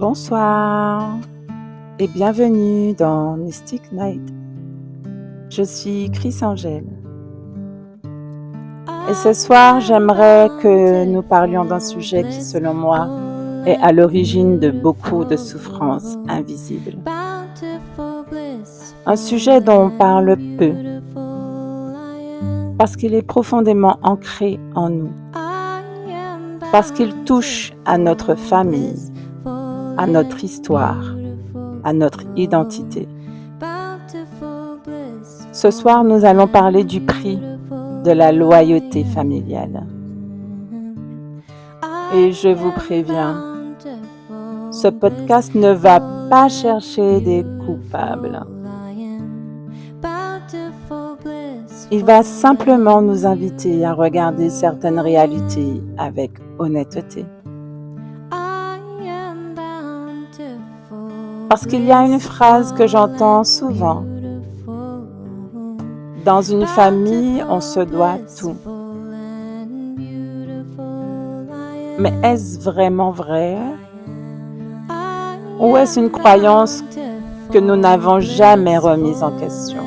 Bonsoir et bienvenue dans Mystic Night. Je suis Chris Angèle et ce soir j'aimerais que nous parlions d'un sujet qui selon moi est à l'origine de beaucoup de souffrances invisibles. Un sujet dont on parle peu parce qu'il est profondément ancré en nous, parce qu'il touche à notre famille, à notre histoire, à notre identité. Ce soir, nous allons parler du prix de la loyauté familiale. Et je vous préviens, ce podcast ne va pas chercher des coupables. Il va simplement nous inviter à regarder certaines réalités avec honnêteté. Parce qu'il y a une phrase que j'entends souvent. Dans une famille, on se doit tout. Mais est-ce vraiment vrai? Ou est-ce une croyance que nous n'avons jamais remise en question?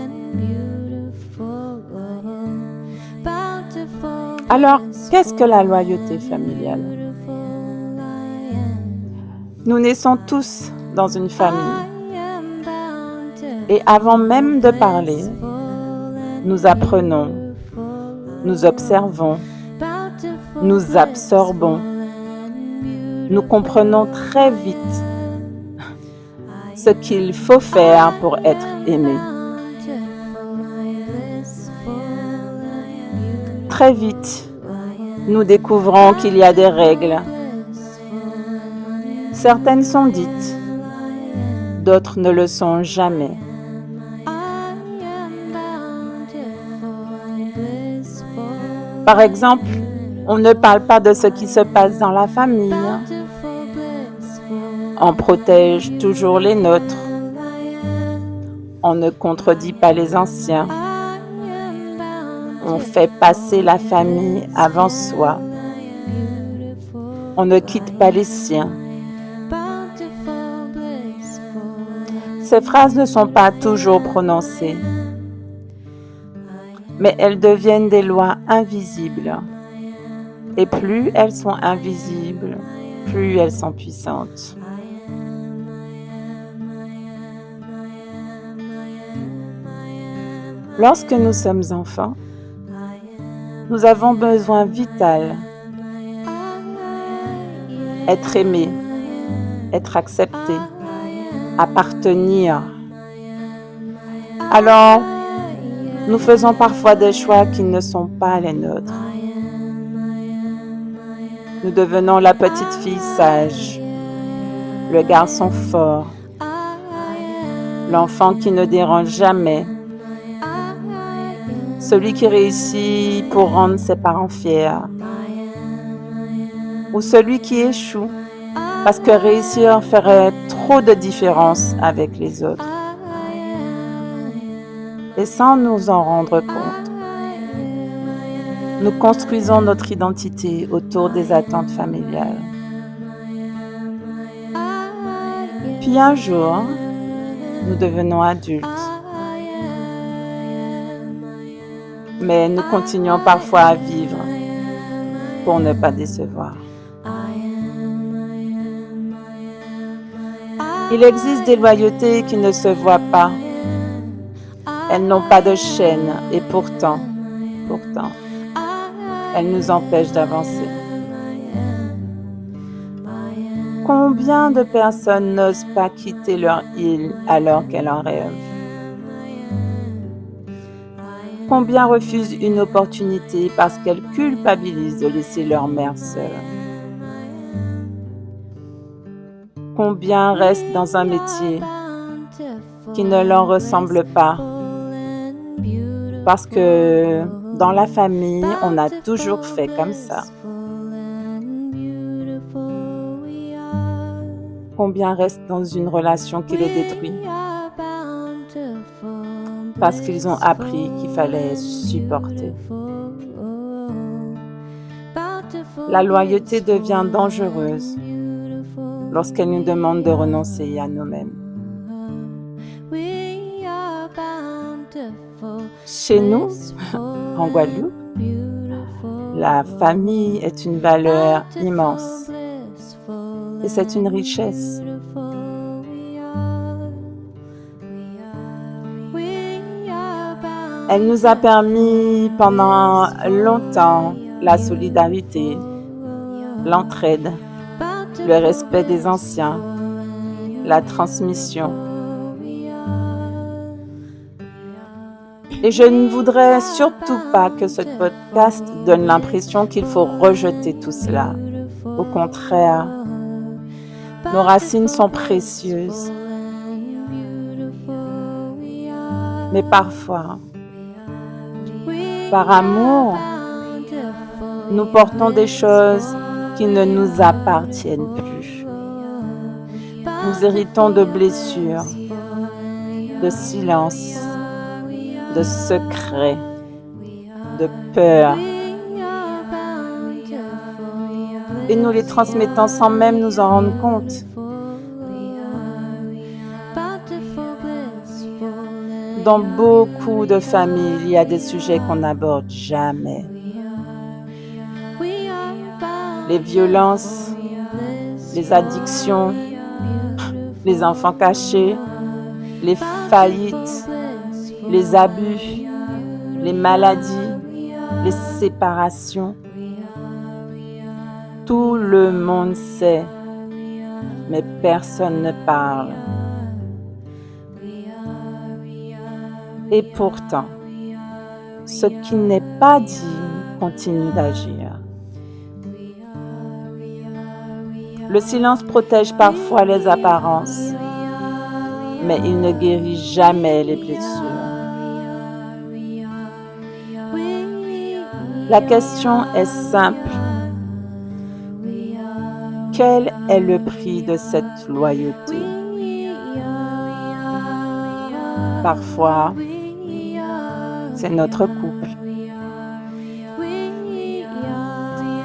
Alors, qu'est-ce que la loyauté familiale? Nous naissons tous dans une famille. Et avant même de parler, nous apprenons, nous observons, nous absorbons. Nous comprenons très vite ce qu'il faut faire pour être aimé. Très vite, nous découvrons qu'il y a des règles. Certaines sont dites, d'autres ne le sont jamais. Par exemple, on ne parle pas de ce qui se passe dans la famille. On protège toujours les nôtres. On ne contredit pas les anciens. On fait passer la famille avant soi. On ne quitte pas les siens. Ces phrases ne sont pas toujours prononcées, mais elles deviennent des lois invisibles. Et plus elles sont invisibles, plus elles sont puissantes. Lorsque nous sommes enfants, nous avons besoin vital d'être aimé, être accepté, appartenir. Alors, nous faisons parfois des choix qui ne sont pas les nôtres. Nous devenons la petite fille sage, le garçon fort, l'enfant qui ne dérange jamais, celui qui réussit pour rendre ses parents fiers, ou celui qui échoue parce que réussir ferait trop de différence avec les autres. Et sans nous en rendre compte, nous construisons notre identité autour des attentes familiales. Puis un jour, nous devenons adultes. Mais nous continuons parfois à vivre pour ne pas décevoir. Il existe des loyautés qui ne se voient pas. Elles n'ont pas de chaîne et pourtant, elles nous empêchent d'avancer. Combien de personnes n'osent pas quitter leur île alors qu'elles en rêvent? Combien refusent une opportunité parce qu'elles culpabilisent de laisser leur mère seule? Combien restent dans un métier qui ne leur ressemble pas parce que dans la famille, on a toujours fait comme ça? Combien restent dans une relation qui les détruit parce qu'ils ont appris qu'il fallait supporter? La loyauté devient dangereuse lorsqu'elle nous demande de renoncer à nous-mêmes. Chez nous, en Guadeloupe, la famille est une valeur immense et c'est une richesse. Elle nous a permis pendant longtemps la solidarité, l'entraide, le respect des anciens, la transmission. Et je ne voudrais surtout pas que ce podcast donne l'impression qu'il faut rejeter tout cela. Au contraire, nos racines sont précieuses. Mais parfois, par amour, nous portons des choses qui ne nous appartiennent plus. Nous héritons de blessures, de silence, de secrets, de peurs. Et nous les transmettons sans même nous en rendre compte. Dans beaucoup de familles, il y a des sujets qu'on n'aborde jamais. Les violences, les addictions, les enfants cachés, les faillites, les abus, les maladies, les séparations. Tout le monde sait, mais personne ne parle. Et pourtant, ce qui n'est pas dit continue d'agir. Le silence protège parfois les apparences, mais il ne guérit jamais les blessures. La question est simple. Quel est le prix de cette loyauté? Parfois, c'est notre couple.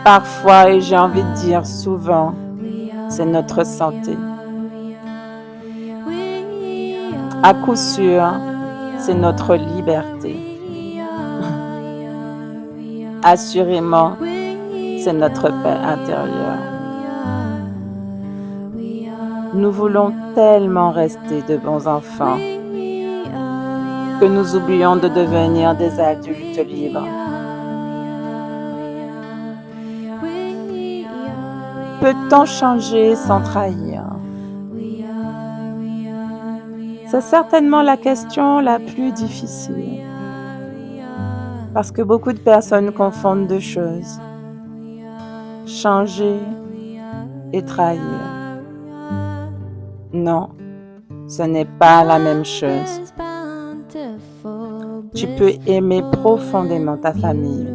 Parfois, et j'ai envie de dire souvent, c'est notre santé. À coup sûr, c'est notre liberté. Assurément, c'est notre paix intérieure. Nous voulons tellement rester de bons enfants que nous oublions de devenir des adultes libres. Peut-on changer sans trahir? C'est certainement la question la plus difficile. Parce que beaucoup de personnes confondent deux choses. Changer et trahir. Non, ce n'est pas la même chose. Tu peux aimer profondément ta famille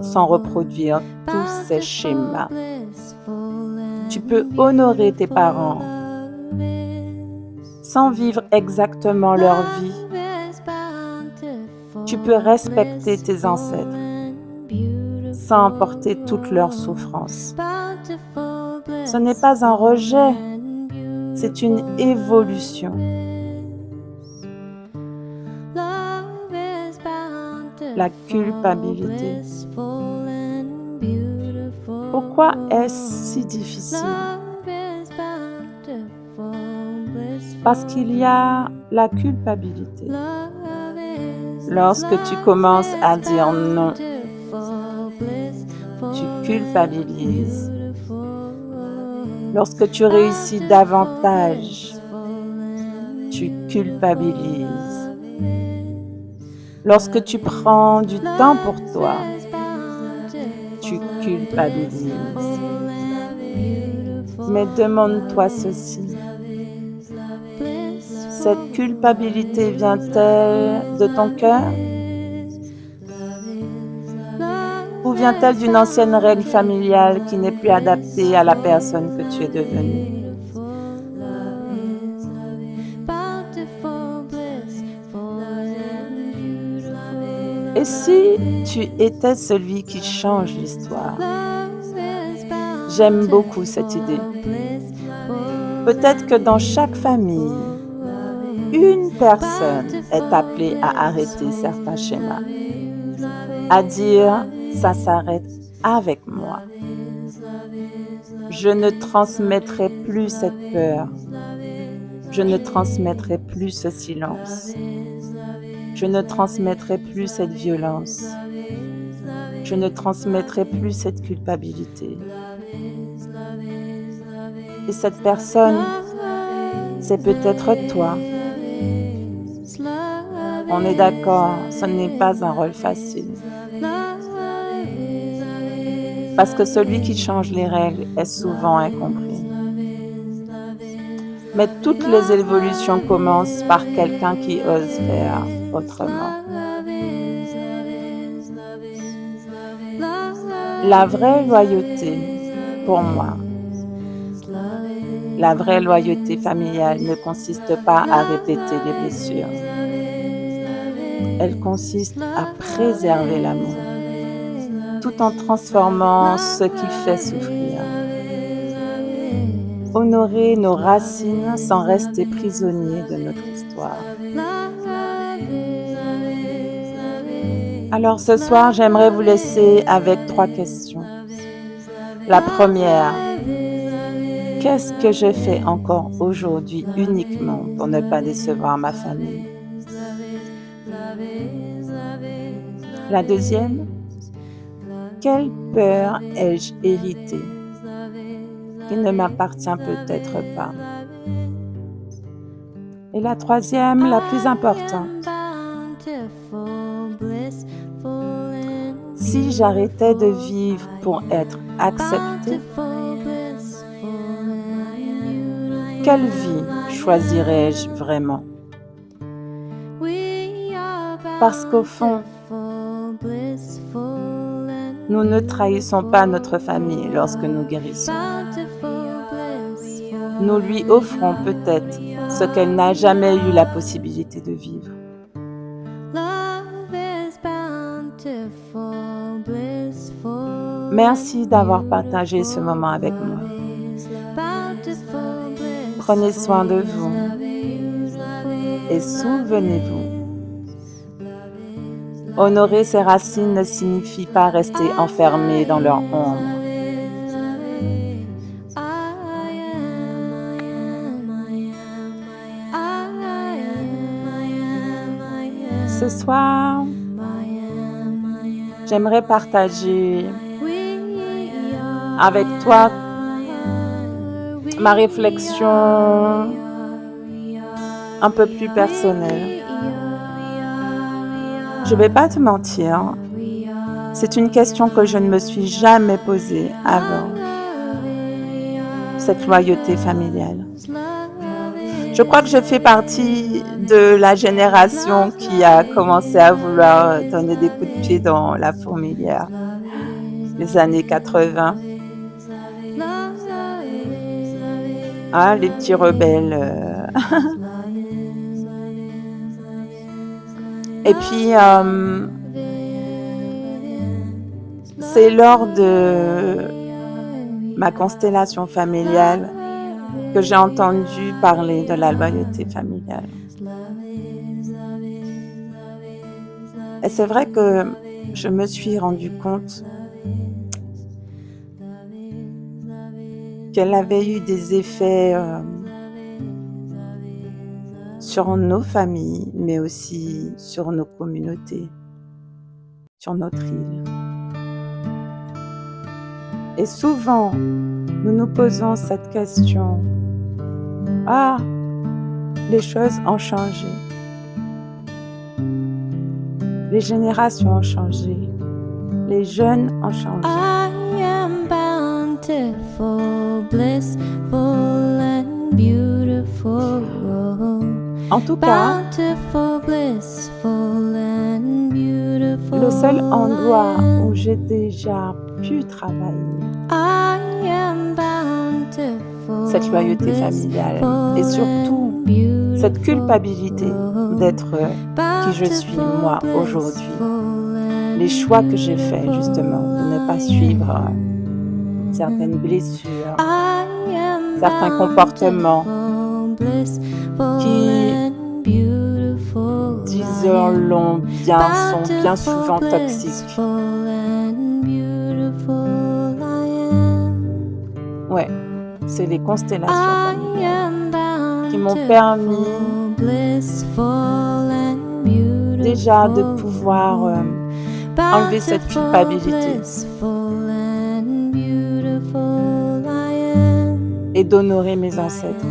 sans reproduire tous ces schémas. Tu peux honorer tes parents sans vivre exactement leur vie. Tu peux respecter tes ancêtres sans emporter toutes leurs souffrances. Ce n'est pas un rejet, c'est une évolution. La culpabilité. Pourquoi est-ce si difficile? Parce qu'il y a la culpabilité. Lorsque tu commences à dire non, tu culpabilises. Lorsque tu réussis davantage, tu culpabilises. Lorsque tu prends du temps pour toi, tu culpabilises. Mais demande-toi ceci. Cette culpabilité vient-elle de ton cœur? Ou vient-elle d'une ancienne règle familiale qui n'est plus adaptée à la personne que tu es devenue? Et si tu étais celui qui change l'histoire? J'aime beaucoup cette idée. Peut-être que dans chaque famille, une personne est appelée à arrêter certains schémas, à dire ça s'arrête avec moi. Je ne transmettrai plus cette peur. Je ne transmettrai plus ce silence. Je ne transmettrai plus cette violence. Je ne transmettrai plus cette culpabilité. Et cette personne, c'est peut-être toi. On est d'accord, ce n'est pas un rôle facile. Parce que celui qui change les règles est souvent incompris. Mais toutes les évolutions commencent par quelqu'un qui ose faire autrement. La vraie loyauté, pour moi, la vraie loyauté familiale ne consiste pas à répéter les blessures. Elle consiste à préserver l'amour, tout en transformant ce qui fait souffrir. Honorer nos racines sans rester prisonniers de notre histoire. Alors ce soir, j'aimerais vous laisser avec 3 questions. La première, qu'est-ce que je fais encore aujourd'hui uniquement pour ne pas décevoir ma famille? La deuxième, quelle peur ai-je héritée qui ne m'appartient peut-être pas? Et la troisième, la plus importante, si j'arrêtais de vivre pour être acceptée, quelle vie choisirais-je vraiment? Parce qu'au fond, nous ne trahissons pas notre famille lorsque nous guérissons. Nous lui offrons peut-être ce qu'elle n'a jamais eu la possibilité de vivre. Merci d'avoir partagé ce moment avec moi. Prenez soin de vous et souvenez-vous, honorer ses racines ne signifie pas rester enfermé dans leur ombre. Ce soir, j'aimerais partager avec toi ma réflexion un peu plus personnelle. Je ne vais pas te mentir, c'est une question que je ne me suis jamais posée avant, cette loyauté familiale. Je crois que je fais partie de la génération qui a commencé à vouloir donner des coups de pied dans la fourmilière, les années 80. Ah, les petits rebelles. Et puis, c'est lors de ma constellation familiale que j'ai entendu parler de la loyauté familiale. Et c'est vrai que je me suis rendu compte qu'elle avait eu des effets sur nos familles, mais aussi sur nos communautés, sur notre île. Et souvent, nous nous posons cette question. Ah, les choses ont changé. Les générations ont changé. Les jeunes ont changé. I am bountiful, blissful and beautiful. En tout cas, le seul endroit où j'ai déjà pu travailler cette loyauté familiale et surtout cette culpabilité d'être qui je suis moi aujourd'hui. Les choix que j'ai faits justement de ne pas suivre certaines blessures, certains comportements qui, disons-le bien, sont bien souvent toxiques. Ouais, c'est les constellations familiales qui m'ont permis déjà de pouvoir enlever cette culpabilité et d'honorer mes ancêtres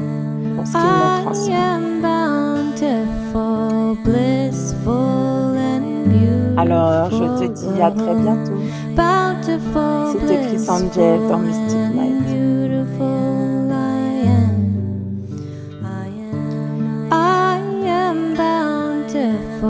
pour ce qu'ils m'ont transmis. Alors, je te dis à très bientôt. C'était Chris Angel dans Mystic Night.